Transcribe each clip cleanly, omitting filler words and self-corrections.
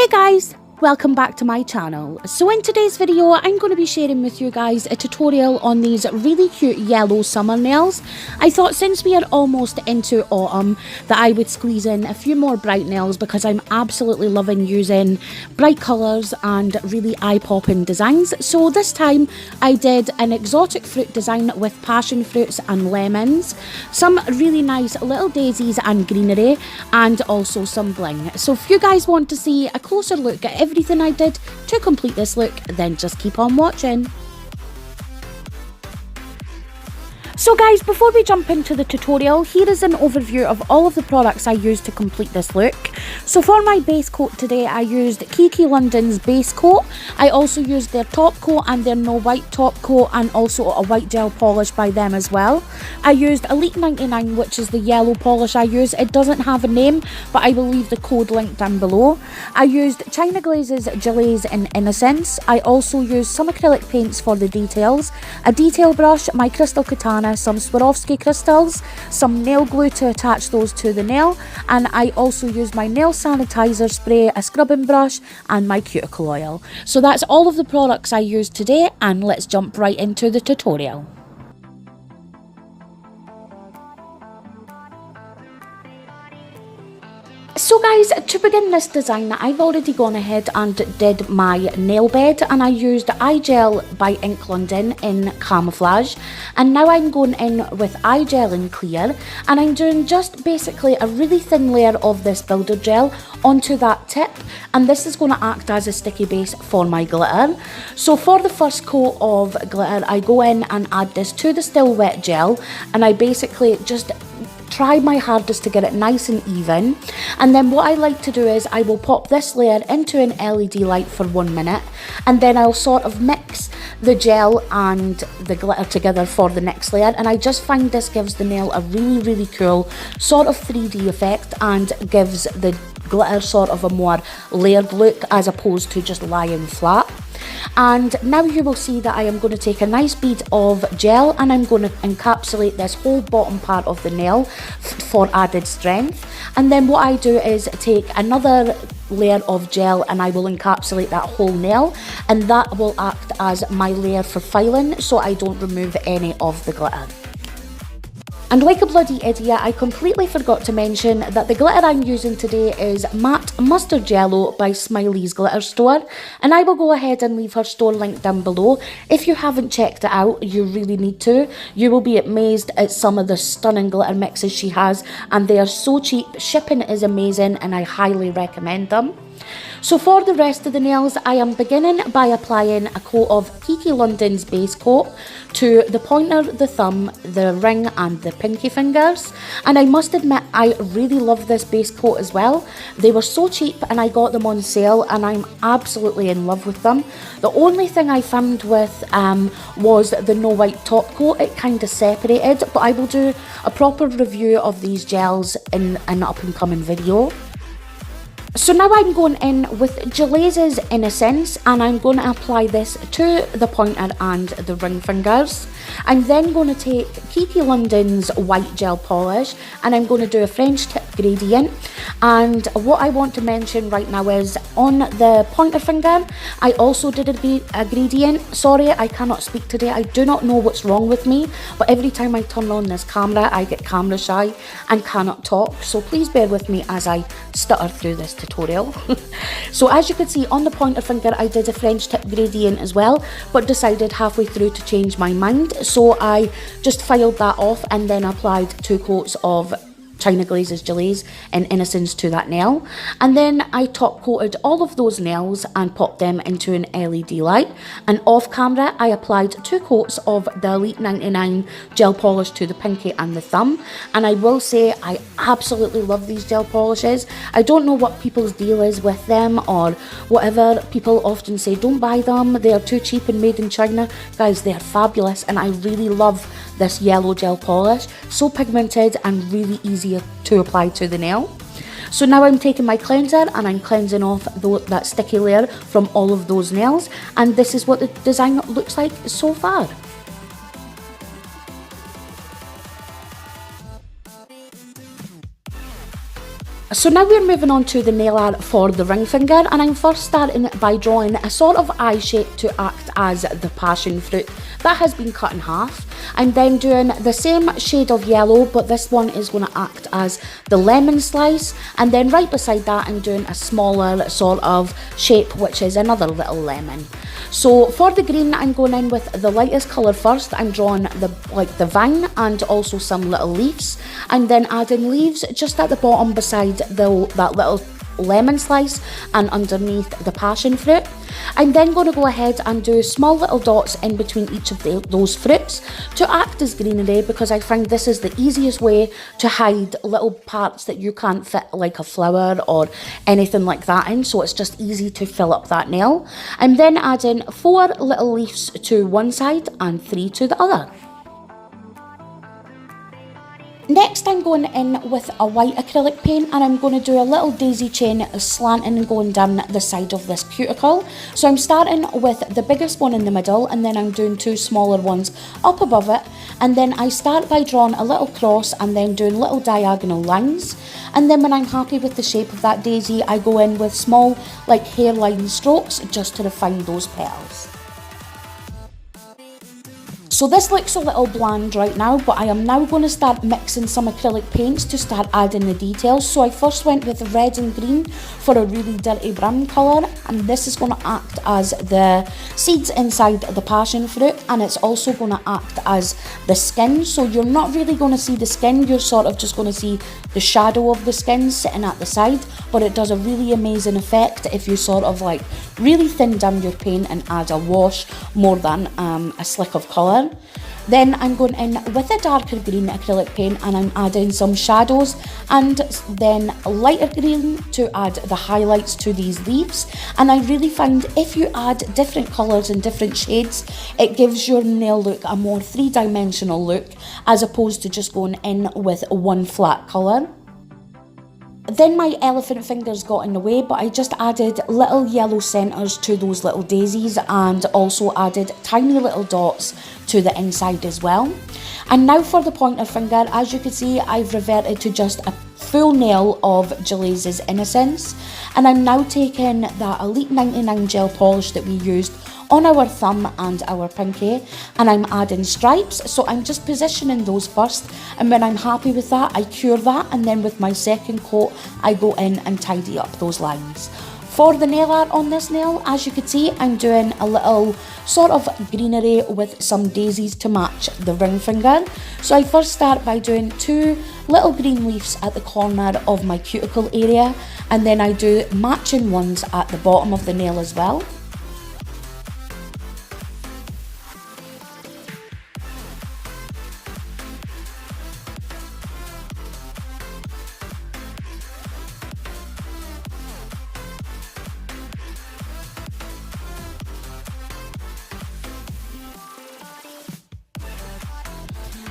Hey guys! Welcome back to my channel. So in today's video I'm going to be sharing with you guys a tutorial on these really cute yellow summer nails. I thought since we are almost into autumn that I would squeeze in a few more bright nails because I'm absolutely loving using bright colours and really eye-popping designs. So this time I did an exotic fruit design with passion fruits and lemons, some really nice little daisies and greenery, and also some bling. So if you guys want to see a closer look at everything I did to complete this look, then just keep on watching. So guys, before we jump into the tutorial, here is an overview of all of the products I used to complete this look. So for my base coat today, I used Kiki London's base coat. I also used their top coat and their no white top coat, and also a white gel polish by them as well. I used Elite 99, which is the yellow polish I use. It doesn't have a name, but I will leave the code linked down below. I used China Glaze's Gelaze and Innocence. I also used some acrylic paints for the details, a detail brush, my crystal katana, some Swarovski crystals, some nail glue to attach those to the nail, and I also used my nail sanitizer spray, a scrubbing brush, and my cuticle oil. So that's all of the products I used today, and let's jump right into the tutorial. So guys, to begin this design, I've already gone ahead and did my nail bed, and I used ijel by Ink London in camouflage, and now I'm going in with ijel in clear, and I'm doing just basically a really thin layer of this builder gel onto that tip, and this is going to act as a sticky base for my glitter. So for the first coat of glitter, I go in and add this to the still wet gel, and I basically just try my hardest to get it nice and even. And then what I like to do is I will pop this layer into an LED light for 1 minute, and then I'll sort of mix the gel and the glitter together for the next layer, and I just find this gives the nail a really cool sort of 3D effect and gives the glitter sort of a more layered look as opposed to just lying flat. And now you will see that I am going to take a nice bead of gel and I'm going to encapsulate this whole bottom part of the nail for added strength. And then what I do is take another layer of gel and I will encapsulate that whole nail, and that will act as my layer for filing so I don't remove any of the glitter. And like a bloody idiot, I completely forgot to mention that the glitter I'm using today is Matte Mustard Yellow by Smiley's Glitter Store, and I will go ahead and leave her store link down below. If you haven't checked it out, you really need to. You will be amazed at some of the stunning glitter mixes she has, and they are so cheap. Shipping is amazing and I highly recommend them. So for the rest of the nails, I am beginning by applying a coat of Kiki London's base coat to the pointer, the thumb, the ring and the pinky fingers. And I must admit, I really love this base coat as well. They were so cheap and I got them on sale and I'm absolutely in love with them. The only thing I found with was the no white top coat. It kind of separated, but I will do a proper review of these gels in an up and coming video. So now I'm going in with Gelaze's Innocence, and I'm going to apply this to the pointer and the ring fingers. I'm then going to take Kiki London's white gel polish and I'm going to do a French tip gradient. And what I want to mention right now is on the pointer finger, I also did a gradient. Sorry, I cannot speak today. I do not know what's wrong with me, but every time I turn on this camera, I get camera shy and cannot talk. So please bear with me as I stutter through this tutorial. So as you can see on the pointer finger, I did a French tip gradient as well, but decided halfway through to change my mind. So I just filed that off and then applied 2 coats of China Glaze's Gelaze and Innocence to that nail, and then I top coated all of those nails and popped them into an LED light, and off camera I applied 2 coats of the Elite 99 gel polish to the pinky and the thumb. And I will say I absolutely love these gel polishes. I don't know what people's deal is with them or whatever. People often say don't buy them, they are too cheap and made in China. Guys, they are fabulous and I really love this yellow gel polish. So pigmented and really easy to apply to the nail. So now I'm taking my cleanser and I'm cleansing off that sticky layer from all of those nails, and this is what the design looks like so far. So now we're moving on to the nail art for the ring finger, and I'm first starting by drawing a sort of eye shape to act as the passion fruit that has been cut in half. I'm then doing the same shade of yellow, but this one is going to act as the lemon slice, and then right beside that I'm doing a smaller sort of shape which is another little lemon. So for the green, I'm going in with the lightest colour first. I'm drawing the vine and also some little leaves. I'm then adding leaves just at the bottom beside that little lemon slice and underneath the passion fruit. I'm then going to go ahead and do small little dots in between each of those fruits to act as greenery, because I find this is the easiest way to hide little parts that you can't fit like a flower or anything like that in, so it's just easy to fill up that nail. I'm then adding 4 little leaves to one side and 3 to the other. Next, I'm going in with a white acrylic paint, and I'm going to do a little daisy chain slanting and going down the side of this cuticle. So I'm starting with the biggest one in the middle, and then I'm doing 2 smaller ones up above it. And then I start by drawing a little cross and then doing little diagonal lines. And then when I'm happy with the shape of that daisy, I go in with small like hairline strokes just to refine those petals. So this looks a little bland right now, but I am now going to start mixing some acrylic paints to start adding the details. So I first went with red and green for a really dirty brown colour, and this is going to act as the seeds inside the passion fruit, and it's also going to act as the skin. So you're not really going to see the skin, you're sort of just going to see the shadow of the skin sitting at the side, but it does a really amazing effect if you sort of like really thin down your paint and add a wash more than a slick of colour. Then I'm going in with a darker green acrylic paint, and I'm adding some shadows and then lighter green to add the highlights to these leaves. And I really find if you add different colours and different shades, it gives your nail look a more 3-dimensional look as opposed to just going in with one flat colour. Then my elephant fingers got in the way, but I just added little yellow centres to those little daisies and also added tiny little dots to the inside as well. And now for the pointer finger, as you can see, I've reverted to just a full nail of Gelaze's Innocence, and I'm now taking that Elite 99 gel polish that we used on our thumb and our pinky, and I'm adding stripes. So I'm just positioning those first, and when I'm happy with that, I cure that, and then with my second coat I go in and tidy up those lines. For the nail art on this nail, as you can see, I'm doing a little sort of greenery with some daisies to match the ring finger. So I first start by doing 2 little green leaves at the corner of my cuticle area, and then I do matching ones at the bottom of the nail as well.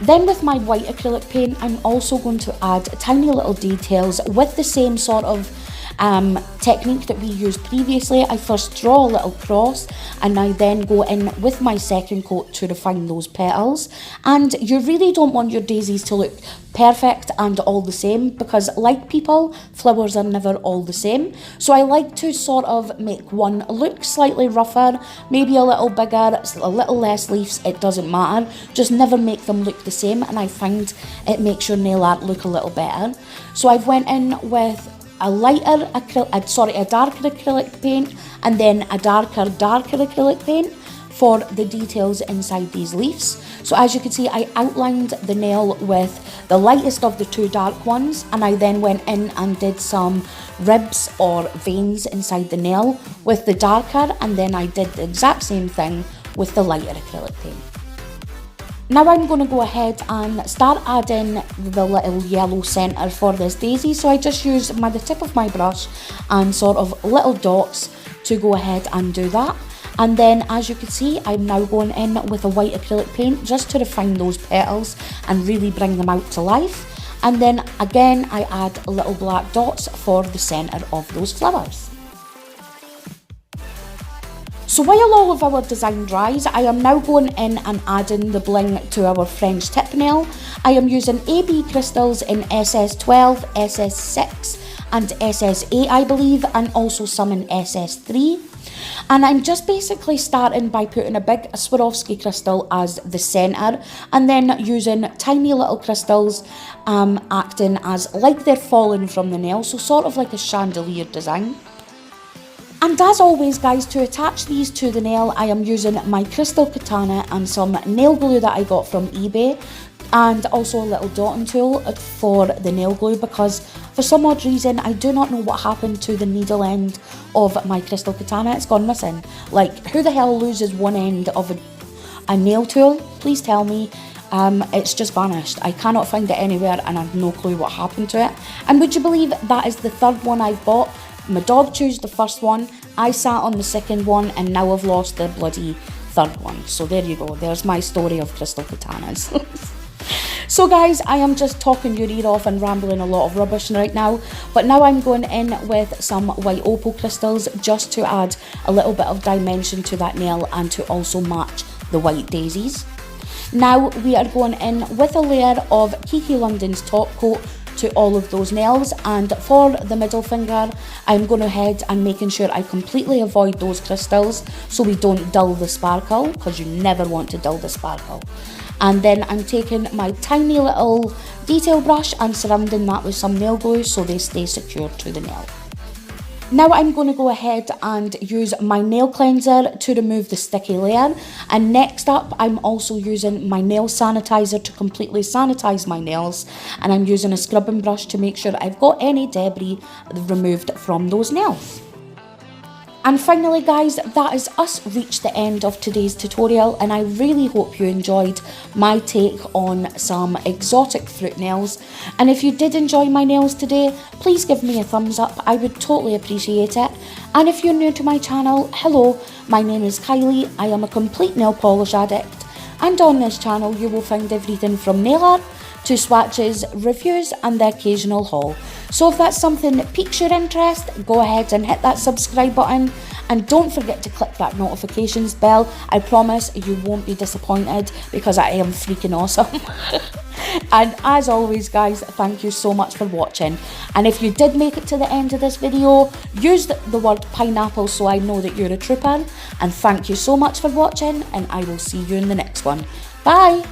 Then with my white acrylic paint, I'm also going to add tiny little details with the same sort of technique that we used previously. I first draw a little cross, and I then go in with my second coat to refine those petals. And you really don't want your daisies to look perfect and all the same, because like people, flowers are never all the same. So I like to sort of make one look slightly rougher, maybe a little bigger, a little less leaves, it doesn't matter, just never make them look the same, and I find it makes your nail art look a little better. So I've went in with a darker acrylic paint, and then a darker acrylic paint for the details inside these leaves. So as you can see, I outlined the nail with the lightest of the 2 dark ones, and I then went in and did some ribs or veins inside the nail with the darker, and then I did the exact same thing with the lighter acrylic paint. Now I'm going to go ahead and start adding the little yellow centre for this daisy. So I just use the tip of my brush and sort of little dots to go ahead and do that. And then as you can see, I'm now going in with a white acrylic paint just to refine those petals and really bring them out to life. And then again, I add little black dots for the centre of those flowers. So while all of our design dries, I am now going in and adding the bling to our French tip nail. I am using AB crystals in SS12, SS6 and SS8 I believe, and also some in SS3. And I'm just basically starting by putting a big Swarovski crystal as the centre, and then using tiny little crystals acting as like they're falling from the nail, so sort of like a chandelier design. And as always guys, to attach these to the nail, I am using my crystal katana and some nail glue that I got from eBay, and also a little dotting tool for the nail glue, because for some odd reason I do not know what happened to the needle end of my crystal katana. It's gone missing. Like, who the hell loses one end of a nail tool? Please tell me. It's just vanished. I cannot find it anywhere and I have no clue what happened to it. And would you believe that is the third one I've bought? My dog chose the first one, I sat on the second one, and now I've lost the bloody third one. So there you go, there's my story of crystal katanas. So guys, I am just talking your ear off and rambling a lot of rubbish right now, but now I'm going in with some white opal crystals just to add a little bit of dimension to that nail and to also match the white daisies. Now we are going in with a layer of Kiki London's top coat to all of those nails, and for the middle finger I'm going ahead and making sure I completely avoid those crystals so we don't dull the sparkle, because you never want to dull the sparkle. And then I'm taking my tiny little detail brush and surrounding that with some nail glue so they stay secured to the nail. Now I'm going to go ahead and use my nail cleanser to remove the sticky layer, and next up I'm also using my nail sanitizer to completely sanitize my nails, and I'm using a scrubbing brush to make sure I've got any debris removed from those nails. And finally guys, that is us reached the end of today's tutorial, and I really hope you enjoyed my take on some exotic fruit nails. And if you did enjoy my nails today, please give me a thumbs up, I would totally appreciate it. And if you're new to my channel, hello, my name is Kylie, I am a complete nail polish addict, and on this channel you will find everything from nail art to swatches, reviews and the occasional haul. So if that's something that piques your interest, go ahead and hit that subscribe button, and don't forget to click that notifications bell. I promise you won't be disappointed because I am freaking awesome. And as always guys, thank you so much for watching, and if you did make it to the end of this video, use the word pineapple so I know that you're a trooper. And thank you so much for watching, and I will see you in the next one. Bye!